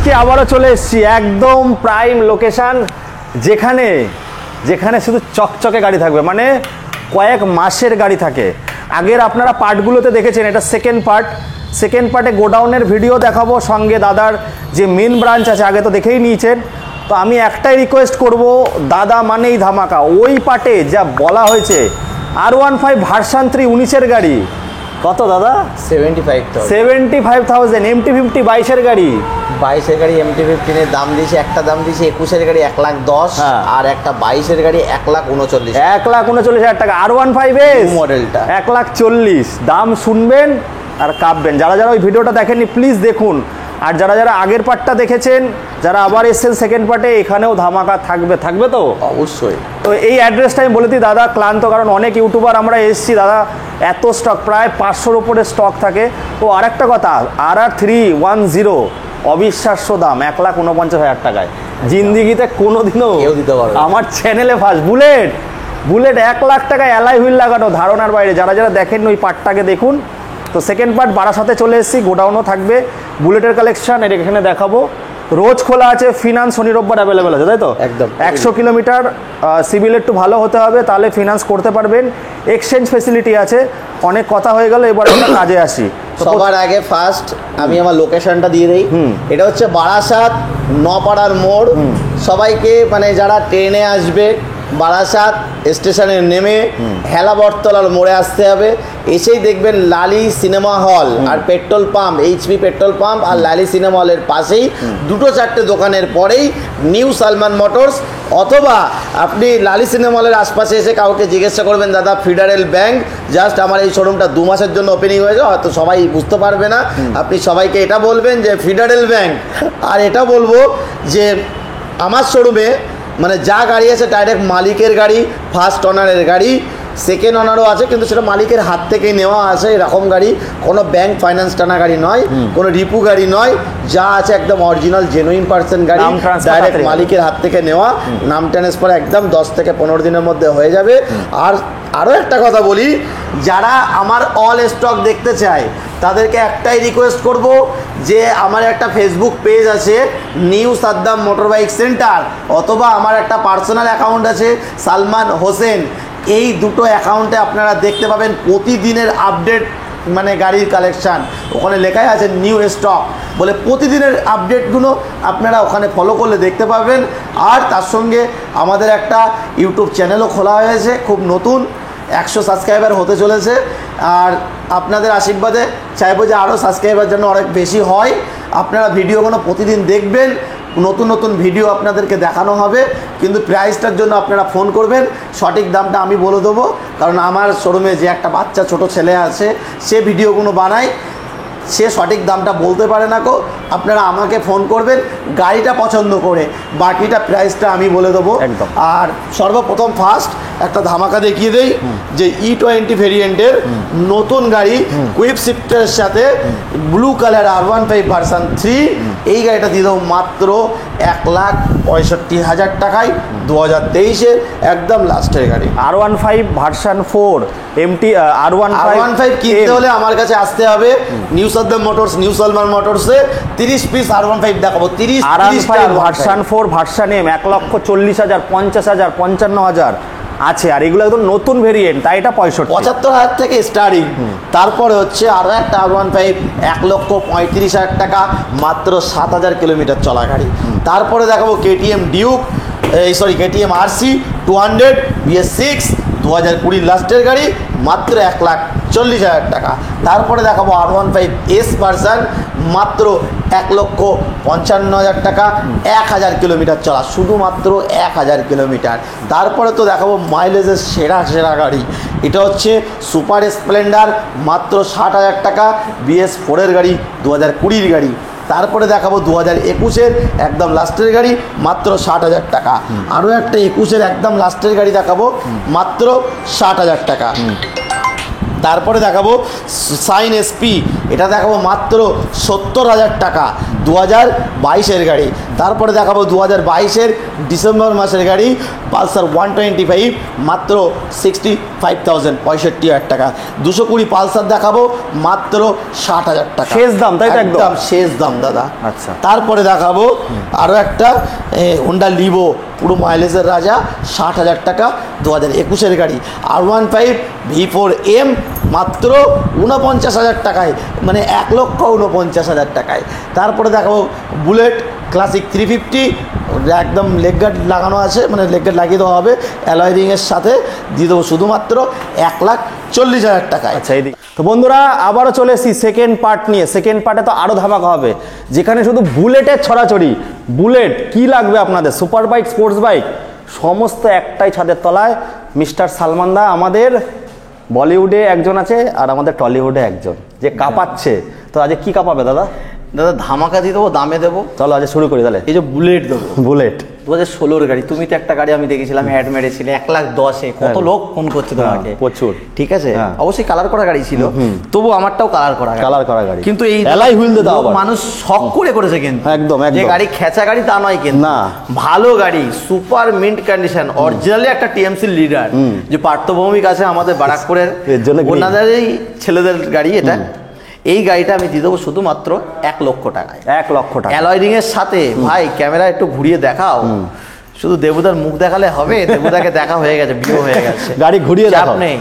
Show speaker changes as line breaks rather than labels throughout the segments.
আজকে আবারও চলে এসেছি একদম প্রাইম লোকেশন, যেখানে যেখানে শুধু চকচকে গাড়ি থাকবে, মানে কয়েক মাসের গাড়ি থাকে। আগের আপনারা পার্টগুলোতে দেখেছেন, এটা সেকেন্ড পার্টে গোডাউনের ভিডিও দেখাবো, সঙ্গে দাদার যে মেন ব্রাঞ্চ আছে আগে তো দেখেই নিয়েছেন। তো আমি একটাই রিকোয়েস্ট করব, দাদা মানেই ধামাকা। ওই পার্টে যা বলা হয়েছে R15 ভার্সন 3 19-এর গাড়ি, কত দাদা? 75,000 MT-50 22-এর গাড়ি।
22-এর গাড়ি MT-15 এর দাম দিয়েছে, একটা দাম দিয়েছে 21-এর গাড়ি 1,10,000, আর একটা 22-এর গাড়ি 1,39,000।
1,39,000 টাকা R15
মডেলটা
1,40,000 দাম। শুনবেন আর কাঁপবেন। যারা যারা ওই ভিডিওটা দেখেননি প্লিজ দেখুন, আর যারা যারা আগের পার্টটা দেখেছেন, যারা আবার এসেছেন সেকেন্ড পার্টে, এখানেও ধামাকা থাকবে তো অবশ্যই। তো এই অ্যাড্রেসটা আমি বলে দিই দাদা, ক্লান্ত, কারণ অনেক ইউটিউবার আমরা এসেছি দাদা, এত স্টক প্রায় 500-র উপরে স্টক থাকে। তো আরেকটা কথা, RR310 অবিশ্বাস্য দাম 1,49,000 টাকায়। জিন্দিগিতে কোনোদিনও
কেউ দিতে পারবে না।
আমার চ্যানেলে ফার্স্ট বুলেট 1 লাখ টাকায় অ্যালয় হুইল লাগানো, ধারণার বাইরে। যারা যারা দেখেন ওই পার্টটাকে দেখুন। তো সেকেন্ড পার্ট বারাসাতে চলে এসেছি, গোডাউনও থাকবে, বুলেটের কালেকশন এখানে দেখাবো। রোজ খোলা আছে, ফিনান্স শনি রোববার অ্যাভেলেবেল আছে, তাই তো?
একদম।
100 কিলোমিটার, সিভিল একটু ভালো হতে হবে, তাহলে ফিনান্স করতে পারবেন। এক্সচেঞ্জ ফেসিলিটি আছে। অনেক কথা হয়ে গেল, এবার আমরা কাজে আসি।
সবার আগে ফার্স্ট আমি আমার লোকেশনটা দিয়ে দিই। এটা হচ্ছে বারাসাত নপাড়ার মোড়। সবাইকে মানে যারা ট্রেনে আসবে, বারাসাত স্টেশনে নেমে হেলা বটতলার মোড়ে আসতে হবে। এসেই দেখবেন লালি সিনেমা হল আর petrol pump, HP petrol pump আর লালি সিনেমা হলের পাশেই 2-4টে দোকানের পরেই নিউ সালমান মোটরস। অথবা আপনি লালি সিনেমা হলের আশপাশে এসে কাউকে জিজ্ঞাসা করবেন, দাদা ফেডারেল ব্যাংক, জাস্ট আমার এই শোরুমটা 2 মাসের জন্য ওপেনিং হয়েছে, হয়তো সবাই বুঝতে পারবে না। আপনি সবাইকে এটা বলবেন যে ফেডারেল ব্যাংক, আর এটা বলবো যে আমার শোরুমে মানে যা গাড়ি আছে ডাইরেক্ট মালিকের গাড়ি, ফার্স্ট অনারের গাড়ি, সেকেন্ড অনারও আছে, কিন্তু সেটা মালিকের হাত থেকেই নেওয়া আছে। এরকম গাড়ি কোনো ব্যাংক ফাইন্যান্স টানা গাড়ি নয়, কোনো রিপু গাড়ি নয়, যা আছে একদম অরিজিনাল জেনুইন পার্সন গাড়ি, ডাইরেক্ট মালিকের হাত থেকে নেওয়া। নাম ট্রান্সফার একদম 10 থেকে 15 দিনের মধ্যে হয়ে যাবে। আর আরও একটা কথা বলি, যারা আমার অল স্টক দেখতে চায় তাদেরকে একটাই রিকোয়েস্ট করব যে আমার একটা ফেসবুক পেজ আছে new Saddam motor bike centre, অথবা আমার একটা পার্সোনাল অ্যাকাউন্ট আছে সালমান হোসেন। এই দুটো অ্যাকাউন্টে আপনারা দেখতে পাবেন প্রতিদিনের আপডেট, মানে গাড়ির কালেকশান। ওখানে লেখাই আছে নিউ স্টক বলে, প্রতিদিনের আপডেটগুলো আপনারা ওখানে ফলো করলে দেখতে পাবেন। আর তার সঙ্গে আমাদের একটা ইউটিউব চ্যানেলও খোলা হয়েছে, খুব নতুন, 100 সাবস্ক্রাইবার হতে চলেছে। আর আপনাদের আশীর্বাদে চাইবো যে আরও সাবস্ক্রাইবার যেন অনেক বেশি হয়। আপনারা ভিডিওগুলো প্রতিদিন দেখবেন, নতুন নতুন ভিডিও আপনাদেরকে দেখানো হবে। কিন্তু প্রাইসটার জন্য আপনারা ফোন করবেন, সঠিক দামটা আমি বলে দেবো। কারণ আমার শোরুমে যে একটা বাচ্চা ছোট ছেলে আছে, সে ভিডিওগুলো বানায়, সে সঠিক দামটা বলতে পারে না। আপনারা আমাকে ফোন করবেন গাড়িটা পছন্দ করে, বাকিটা প্রাইসটা আমি বলে দেবো একদম। আর সর্বপ্রথম ফার্স্ট একটা ধামাকা দেখিয়ে দেই, যে E20 ভেরিয়েন্টের নতুন গাড়ি কুইপ শিফটের সাথে ব্লু কালার R15 ভার্সন 3, এই গাড়িটা দিয়ে দেবো মাত্র 1,65,000 টাকায়, 2023-এর একদম লাস্টের গাড়ি।
R15 ভার্সন 4 MT R15
কিনতে হলে আমার কাছে আসতে হবে new Saddam motors, new Salman মোটরসে। 30 পিস R15 দেখাবো, 30
ভার্সন 4 ভার্সন M 1,40,000, 50,000, 55,000 আছে। আর এগুলো একদম নতুন ভেরিয়েন্ট, তাই এটা
75,000 থেকে স্টার্টিং। তারপরে হচ্ছে আরও একটা R15 1,35,000 টাকা, মাত্র 7,000 কিলোমিটার চলা গাড়ি। তারপরে দেখাবো KTM Duke, KTM RC 200 BS6 2020 লাস্টের গাড়ি, মাত্র 1,40,000 টাকা। তারপরে দেখাবো R15 S ভার্সন, মাত্র 1,55,000 টাকা, 1,000 কিলোমিটার চলা, শুধুমাত্র 1,000 কিলোমিটার। তারপরে তো দেখাবো মাইলেজের সেরা গাড়ি, এটা হচ্ছে সুপার স্প্লেন্ডার, মাত্র 60,000 টাকা, BS4-এর গাড়ি, 2020-র গাড়ি। তারপরে দেখাবো 2021-এর একদম লাস্টের গাড়ি, মাত্র 60,000 টাকা। আরও একটা 21-এর একদম লাস্টের গাড়ি দেখাবো, মাত্র 60,000 টাকা। তারপরে দেখাবো সাইন SP, এটা দেখাবো মাত্র 70,000 টাকা। 2022-এর গাড়ি। তারপরে দেখাবো 2022-এর ডিসেম্বর মাসের গাড়ি পালসার 125 মাত্র 65,000 65,000 টাকা। 220 পালসার দেখাবো মাত্র 60,000 টাকা
শেষ দাম, তাই তো? একদম
শেষ দাম দাদা।
আচ্ছা।
তারপরে দেখাবো আরও একটা হোন্ডা লিভো, পুরো মাইলেজের রাজা, 60,000 টাকা, 2021-এর গাড়ি। R15 V4M মাত্র 49,000 টাকায়, মানে 1,49,000 টাকায়। তারপরে দেখাবো বুলেট ক্লাসিক 350, একদম লেগ গার্ড লাগানো আছে, মানে লেগ গার্ড লাগিয়ে দেওয়া হবে অ্যালয় রিংয়ের সাথে, দিয়ে দেবো শুধুমাত্র 1,40,000 টাকায়।
আচ্ছা, এইদিকে তো বন্ধুরা আবারও চলে এসেছি সেকেন্ড পার্ট নিয়ে। সেকেন্ড পার্টে তো আরও ধামাকা হবে, যেখানে শুধু বুলেটের ছড়াছড়ি। বুলেট কি লাগবে আপনাদের, সুপার বাইক, স্পোর্টস বাইক, সমস্ত একটাই ছাদের তলায়। মিস্টার সালমান দা আমাদের বলিউডে একজন আছে, আর আমাদের টলিউডে একজন যে কাঁপাচ্ছে। তো আজকে কি কাঁপাবে দাদা?
দাদা ধামাকা দিয়ে দেবো, দামে দেবো।
চলো আজ শুরু করি তাহলে।
এই যে বুলেট দেবো,
বুলেট
2016-র গাড়ি। তুমি তো একটা গাড়ি আমি দেখেছিলাম অ্যাড মেরেছিলে 1,10,000, কত লোক ফোন করছে তোমাকে,
প্রচুর।
ঠিক আছে, অবশ্যই কালার করা গাড়ি ছিল, তবু আমারটাও কালার করা গাড়ি। কিন্তু এই
এলাই হুইল দে দাও,
মানুষ শখ করে করেছে কিন্তু,
একদম
যে গাড়ি খেঁচা গাড়ি তা নয় কিন্তু,
না,
ভালো গাড়ি, সুপার মিন্ট কন্ডিশন, অরিজিনালি একটা টিএমসি লিডার, যে পার্থভৌমিক আছে আমাদের বারাকপুরের, ওনাদেরই ছেলেদের গাড়ি এটা। এই গাড়িটা আমি দিয়ে দেবো শুধুমাত্র 1 লক্ষ টাকায়।
1 লক্ষ টাকা
অ্যালয় রিং এর সাথে। ভাই ক্যামেরা একটু ঘুরিয়ে দেখাও, শুধু দেবুদার মুখ দেখালে হবে? দেবুদাকে দেখা হয়ে গেছে, বিয়ে হয়ে গেছে,
গাড়ি ঘুরিয়ে
চাপ নেই,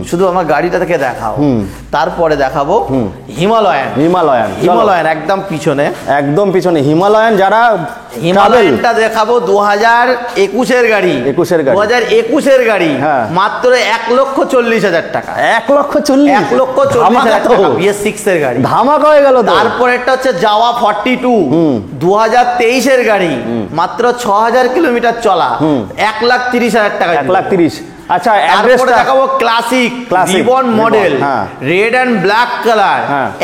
শুধু আমার গাড়িটা থেকে দেখাও। তারপরে দেখাবো হিমালয়ান একদম পিছনে,
হিমালয়ান। যারা
হিমালয়ানটা দেখাবো 2021-এর গাড়ি, 2021-এর গাড়ি, মাত্র 1,40,000 টাকা।
1,40,000
টাকা BS6-এর গাড়ি,
ধামাকা হয়ে গেল।
তারপরে একটা হচ্ছে জাওয়া 42, 2023-এর গাড়ি, মাত্র 6,000 কিলোমিটার চলা, 1,30,000 টাকা।
1,30,000। আচ্ছা,
তারপরে দেখাবো classic ribbon model, red and black colour,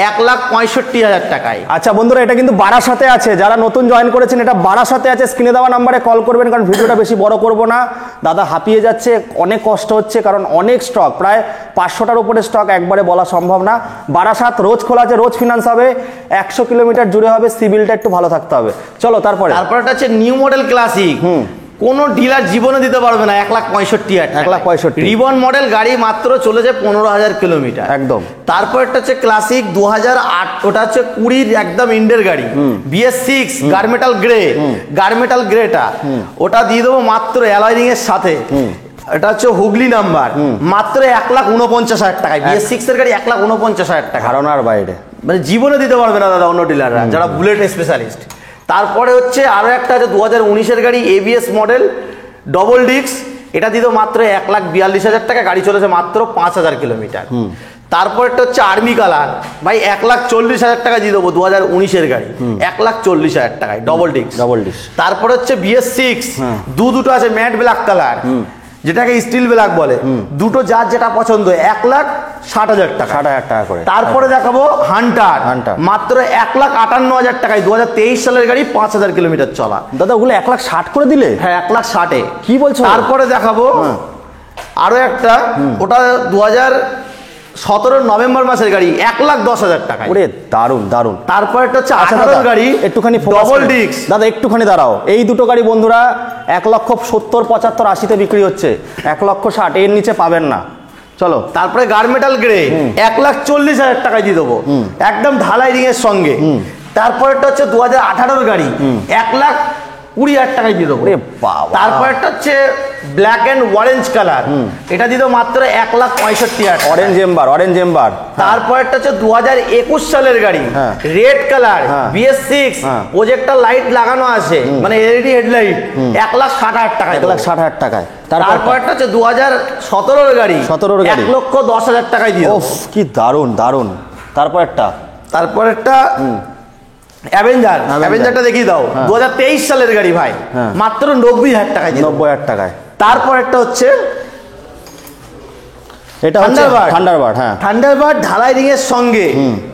1,65,000 টাকায়।
আচ্ছা বন্ধুরা, এটা কিন্তু বারাসাতে আছে। যারা নতুন জয়েন করেছেন, এটা বারাসাতে আছে। স্ক্রিনে দেওয়া নাম্বারে কল করবেন, কারণ ভিডিওটা বেশি বড় করব না। দাদা হাঁপিয়ে যাচ্ছে, অনেক কষ্ট হচ্ছে, কারণ অনেক স্টক, প্রায় 500টার উপরে স্টক, একবারে বলা সম্ভব না। বারাসাত রোজ খোলা আছে, রোজ ফিনান্স হবে, 100 কিলোমিটার জুড়ে হবে, সিভিলটা একটু ভালো থাকতে হবে। চলো তারপরে
একটা হচ্ছে নিউ মডেল ক্লাসিক, কোন ডিলার জীবনে দিতে পারবে না, 1,65,000।
1,65,000
রিবন মডেল গাড়ি, মাত্র চলেছে 15,000 কিলোমিটার
একদম।
তারপর একটা হচ্ছে ক্লাসিক 2008, ওটা হচ্ছে 20 একদম ইন্ডের গাড়ি, BS6 গার্মেটাল গ্রেটা, ওটা দিয়ে দেবো মাত্র অ্যালয় রিং এর সাথে। এটা হচ্ছে হুগলি নাম্বার, মাত্র 1,49,000 টাকায়। BS6-এর গাড়ি 1,49,000 টাকা,
ধারণার বাইরে,
মানে জীবনে দিতে পারবে না দাদা অন্য ডিলাররা, যারা বুলেট স্পেশালিস্ট। তারপরে হচ্ছে আরো একটা আছে 2019-এর গাড়ি, ABS মডেল, ডবল ডিস্ক, এটা দিত মাত্র 1,42,000 টাকা, গাড়ি চলেছে মাত্র 5,000 কিলোমিটার। তারপর একটা হচ্ছে আর্মি কালার, ভাই 1,40,000 টাকা দিয়ে দেবো, 2019-এর গাড়ি, 1,40,000 টাকায়, ডবল ডিস্ক। তারপর হচ্ছে BS6, দুটো আছে ম্যাট ব্ল্যাক কালার, যেটাকে স্টিল ব্ল্যাক বলে, দুটো যার যেটা পছন্দ, 1,60,000 টাকা,
60,000 টাকা করে।
তারপরে দেখাবো হান্টার, মাত্র 1,58,000 টাকায়, 2023 সালের গাড়ি, 5,000 কিলোমিটার চলা।
দাদা ওগুলো 1,60,000 করে দিলে?
হ্যাঁ, 1,60,000-এ।
কি বলছো?
তারপরে দেখাবো আরো একটা, ওটা 2017 নভেম্বর মাসের গাড়ি, 1,10,000 টাকা।
ওরে দারুন দারুন।
তারপর একটা হচ্ছে 18 গাড়ি,
একটুখানি
ডবল ডিস্ক।
দাদা একটুখানি দাঁড়াও, এই দুটো গাড়ি বন্ধুরা 1,70,000, 75,000, 80-তে বিক্রি হচ্ছে, 1,60,000, এর নিচে পাবেন না। চলো
তারপরে গার্মেটাল গ্রে, 1,40,000 টাকায় দিয়ে দেবো, একদম ঢালাই রিং এর সঙ্গে। তারপরেরটা হচ্ছে 2018-এর গাড়ি, 1,20,000 টাকায় দিয়ে দেবো। তারপরেরটা হচ্ছে ব্ল্যাক অ্যান্ড অরেঞ্জ কালার, এটা দিয়ে দেবো মাত্র 1,65,000।
Orange ember.
তারপরেরটা হচ্ছে 2021 সালের গাড়ি, red colour, BS6, projector light লাগানো আছে, মানে LED হেডলাইট, 1,60,000 টাকায়।
1,60,000 টাকায়।
তারপরটা হচ্ছে 2017-এর গাড়ি, 1,10,000 টাকায় দিয়ে দেবো।
কি দারুন দারুন।
তারপরেরটা অ্যাভেঞ্জারটা দেখিয়ে দাও, 2023 সালের গাড়ি ভাই, মাত্র 90,000 টাকায়।
90,000 টাকায়।
তারপর একটা হচ্ছে
এটা হচ্ছে থান্ডারবার্ড। হ্যাঁ,
থান্ডারবার্ড ঢালাই রিং এর সঙ্গে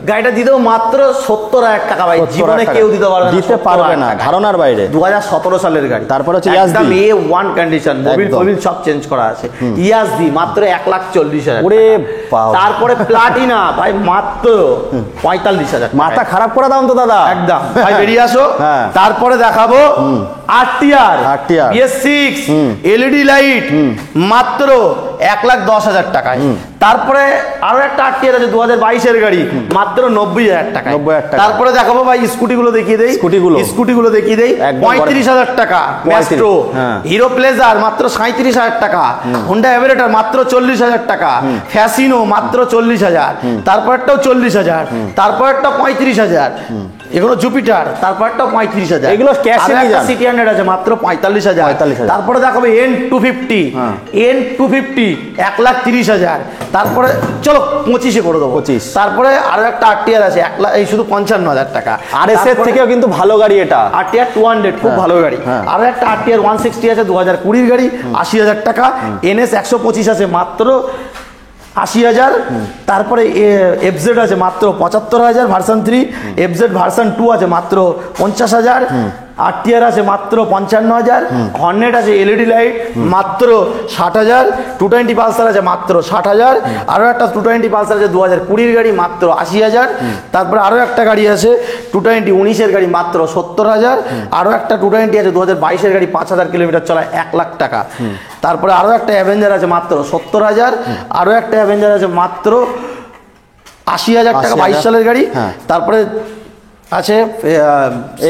গাড়িটা দিয়ে দেবো মাত্র 70,000 টাকা ভাই। জীবনে কেউ দিতে পারবে না,
ধারণার বাইরে।
2017 সালের গাড়ি।
তারপরে হচ্ছে
একদম A1 কন্ডিশন, মোবিল সব চেঞ্জ করা আছে। ইয়াজদি মাত্র 1,40,000।
ওরে বাবা।
তারপরে প্লাটিনা ভাই মাত্র 45,000।
মাথা খারাপ করা দাম তো দাদা,
একদম ভাই। বেরিয়ে আসো।
হ্যাঁ।
তারপরে দেখাবো RTR BS6 LED লাইট মাত্র 1,10,000 টাকায়। তারপরে আরো একটা RTR আছে 2022 এর গাড়ি, মাত্র 90,000 টাকায়।
90,000 টাকা।
তারপরে দেখাবো ভাই স্কুটিগুলো দেখিয়ে দেই। স্কুটিগুলো দেখিয়ে দেই। 35,000 টাকা ম্যাস্ট্রো। হিরো প্লেজার মাত্র 37,000 টাকা। হোন্ডা এভারেটর মাত্র 40,000 টাকা। ফ্যাসিনো মাত্র 40,000। তারপরটাও 40,000। তারপরটাও 35,000। এগুলো জুপিটার। তারপরটাও 35,000।
এগুলো ক্যাশে নিয়ে যান।
সিটি 100 আছে মাত্র 45,000। তারপরে দেখাবো N250। N250 1,30,000। তারপরে চলো 25 করে দেবো।
25।
তারপরে আরো একটা RTR আছে এই শুধু 55,000 টাকা।
আর এস এর থেকেও কিন্তু ভালো গাড়ি এটা,
RTR 200 খুব ভালো গাড়ি। আরো একটা RTR 160 আছে 2020 গাড়ি, 80,000 টাকা। NS 125 আছে মাত্র 80,000। তারপরে FZ আছে মাত্র 75,000 ভার্সন 3। FZ ভার্সন 2 আছে মাত্র 50,000। RTR আছে মাত্র 55,000। হর্নেট আছে LED লাইট মাত্র 60,000। 220 পালসার আছে মাত্র 60,000। আরও একটা 220 পালসার আছে 2020 গাড়ি মাত্র 80,000। তারপরে আরও একটা গাড়ি আছে 220 19-এর গাড়ি মাত্র 70,000। আরও একটা 220 আছে 2022-এর গাড়ি 5,000 কিলোমিটার চলা 1,00,000 টাকা। তারপরে আরও একটা অ্যাভেঞ্জার আছে মাত্র 70,000। আরও একটা অ্যাভেঞ্জার আছে মাত্র 80,000 টাকা, 22 সালের গাড়ি। তারপরে আছে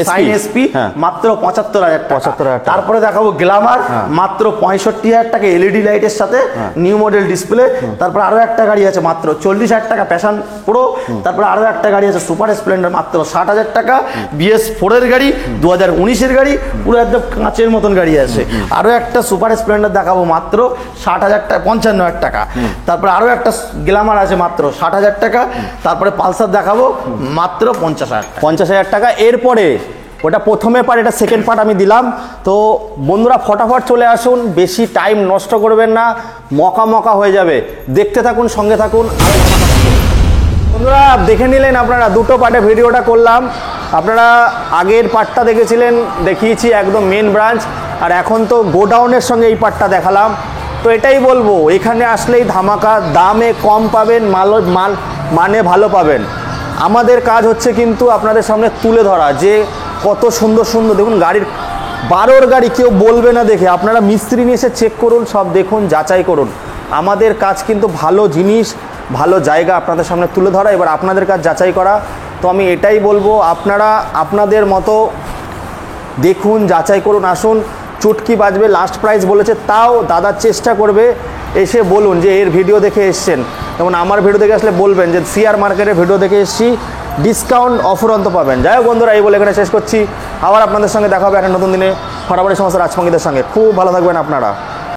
সাইন SP মাত্র 75,000 টাকা। তারপরে দেখাবো গ্ল্যামার মাত্র 65,000 টাকা LED লাইটের সাথে, নিউ মডেল ডিসপ্লে। তারপর আরো একটা গাড়ি আছে মাত্র 40,000 টাকা প্যাশন প্রো। তারপর আরো একটা গাড়ি আছে সুপার স্প্লেন্ডার মাত্র 60,000 টাকা। BS4 এর গাড়ি 2019-এর গাড়ি, পুরো একদম কাঁচের মতন গাড়ি আছে। আরো একটা সুপার স্প্লেন্ডার দেখাবো মাত্র 60,000 টাকা, 55,000 টাকা। তারপর আরো একটা গ্ল্যামার আছে মাত্র 60,000 টাকা। তারপরে পালসার দেখাবো মাত্র 50,000 টাকা।
50,000 টাকা। এরপরে ওটা প্রথমে পার্ট, এটা সেকেন্ড পার্ট আমি দিলাম। তো বন্ধুরা ফটাফট চলে আসুন, বেশি টাইম নষ্ট করবেন না, মকা হয়ে যাবে। দেখতে থাকুন, সঙ্গে থাকুন। বন্ধুরা দেখে নিলেন আপনারা, দুটো পার্টে ভিডিওটা করলাম। আপনারা আগের পার্টটা দেখেছিলেন, দেখিয়েছি একদম মেন ব্রাঞ্চ, আর এখন তো গোডাউনের সঙ্গে এই পার্টটা দেখালাম। তো এটাই বলবো, এখানে আসলেই ধামাকা, দামে কম পাবেন, মানে ভালো পাবেন। আমাদের কাজ হচ্ছে কিন্তু আপনাদের সামনে তুলে ধরা যে কত সুন্দর সুন্দর, দেখুন গাড়ির 12 গাড়ি কেউ বলবে না দেখে। আপনারা মিস্ত্রি নিয়ে এসে চেক করুন, সব দেখুন, যাচাই করুন। আমাদের কাজ কিন্তু ভালো জিনিস, ভালো জায়গা আপনাদের সামনে তুলে ধরা, এবার আপনাদের কাজ যাচাই করা। তো আমি এটাই বলবো, আপনারা আপনাদের মতো দেখুন, যাচাই করুন, আসুন। চুটকি বাজবে, লাস্ট প্রাইস বলেছে, তাও দাদা চেষ্টা করবে এসে বলুন যে এর ভিডিও দেখে এসছেন। যেমন আমার ভিডিও দেখে আসলে বলবেন যে সিআর মার্কেটের ভিডিও দেখে এসেছি, ডিসকাউন্ট অফুরন্ত পাবেন। যাই হোক বন্ধুরা, এই বলে এখানে শেষ করছি। আবার আপনাদের সঙ্গে দেখা হবে একটা নতুন দিনে, ফটাফট সমস্ত রাজসঙ্গীদের সঙ্গে। খুব ভালো থাকবেন আপনারা।